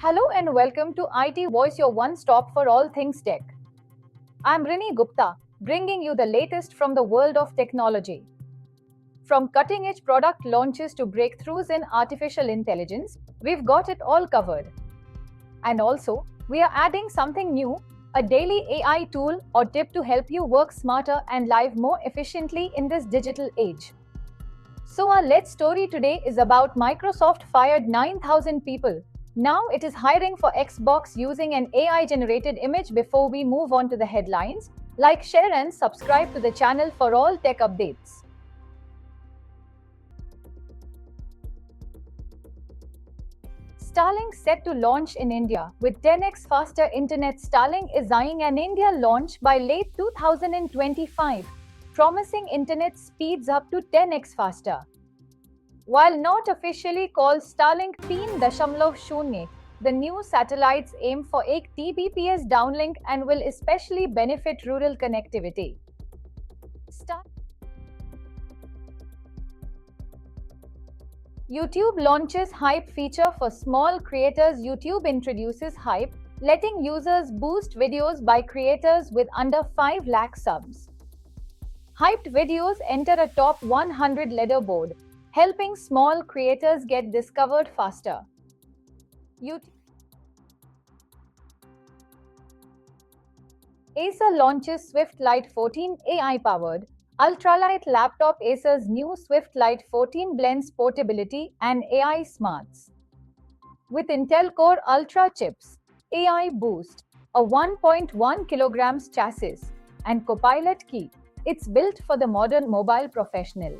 Hello and welcome to IT Voice, your one stop for all things tech. I'm Rini Gupta, bringing you the latest from the world of technology. From cutting edge product launches to breakthroughs in artificial intelligence, we've got it all covered. And also, we are adding something new, a daily AI tool or tip to help you work smarter and live more efficiently in this digital age. So, our lead story today is about Microsoft fired 9,000 people. Now it is hiring for Xbox using an AI generated image. Before we move on to the headlines, like, share, and subscribe to the channel for all tech updates. Starlink set to launch in India. With 10x faster internet, Starlink is eyeing an India launch by late 2025, promising internet speeds up to 10x faster. While not officially called Starlink 3.0, the new satellites aim for 8 Tbps downlink and will especially benefit rural connectivity. YouTube launches Hype feature for small creators. YouTube introduces Hype, letting users boost videos by creators with under 5 lakh subs. Hyped videos enter a top 100 leaderboard, helping small creators get discovered faster. Acer launches Swift Lite 14 AI-powered, ultralight laptop. Acer's new Swift Lite 14 blends portability and AI smarts. With Intel Core Ultra chips, AI Boost, a 1.1 kilograms chassis, and Copilot key, it's built for the modern mobile professional.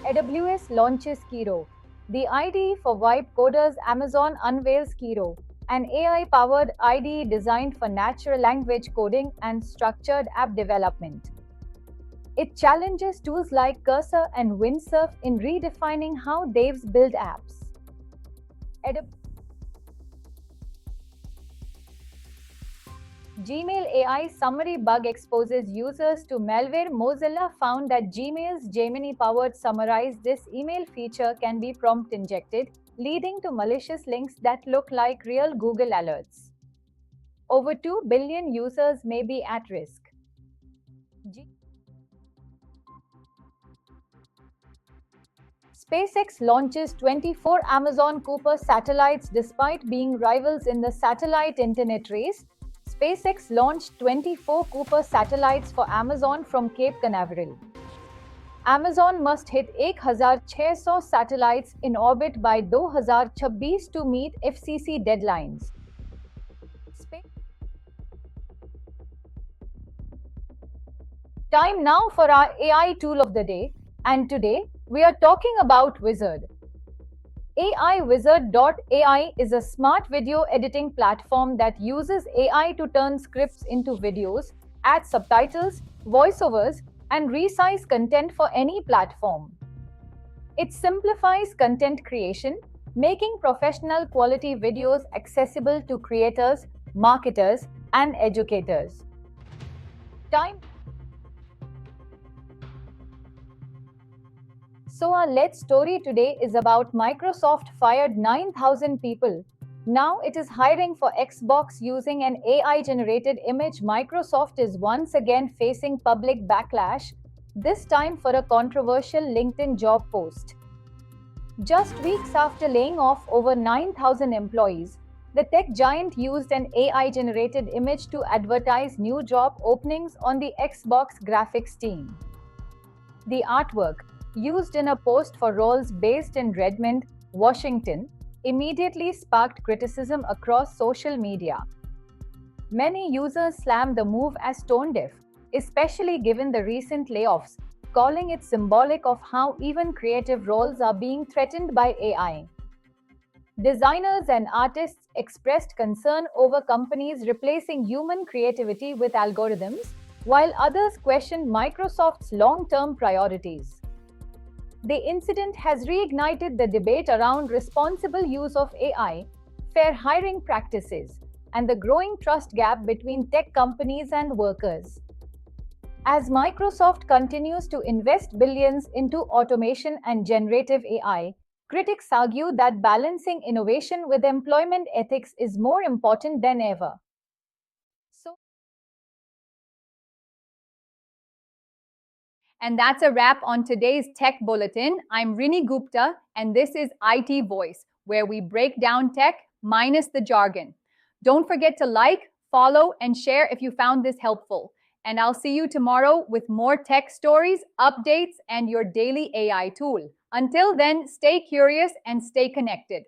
AWS launches Kiro, the IDE for vibe coders. Amazon unveils Kiro, an AI-powered IDE designed for natural language coding and structured app development. It challenges tools like Cursor and Windsurf in redefining how devs build apps. Gmail AI summary bug exposes users to malware. Mozilla found that Gmail's Gemini-powered summarize this email feature can be prompt injected, leading to malicious links that look like real Google alerts. Over 2 billion users may be at risk. SpaceX launches 24 Amazon Kuiper satellites. Despite being rivals in the satellite internet race, SpaceX launched 24 Kuiper satellites for Amazon from Cape Canaveral. Amazon must hit 1,600 satellites in orbit by 2026 to meet FCC deadlines. Time now for our AI tool of the day, and today we are talking about Vizard. Vizard.AI is a smart video editing platform that uses AI to turn scripts into videos, add subtitles, voiceovers, and resize content for any platform. It simplifies content creation, making professional quality videos accessible to creators, marketers, and educators. So our lead story today is about Microsoft fired 9,000 people. Now it is hiring for Xbox using an AI-generated image. Microsoft is once again facing public backlash, this time for a controversial LinkedIn job post. Just weeks after laying off over 9,000 employees, the tech giant used an AI-generated image to advertise new job openings on the Xbox graphics team. The artwork, used in a post for roles based in Redmond, Washington, immediately sparked criticism across social media. Many users slammed the move as tone-deaf, especially given the recent layoffs, calling it symbolic of how even creative roles are being threatened by AI. Designers and artists expressed concern over companies replacing human creativity with algorithms, while others questioned Microsoft's long-term priorities. The incident has reignited the debate around responsible use of AI, fair hiring practices, and the growing trust gap between tech companies and workers. As Microsoft continues to invest billions into automation and generative AI, critics argue that balancing innovation with employment ethics is more important than ever. So, And that's a wrap on today's Tech Bulletin. I'm Rini Gupta, and this is IT Voice, where we break down tech minus the jargon. Don't forget to like, follow, and share if you found this helpful. And I'll see you tomorrow with more tech stories, updates, and your daily AI tool. Until then, stay curious and stay connected.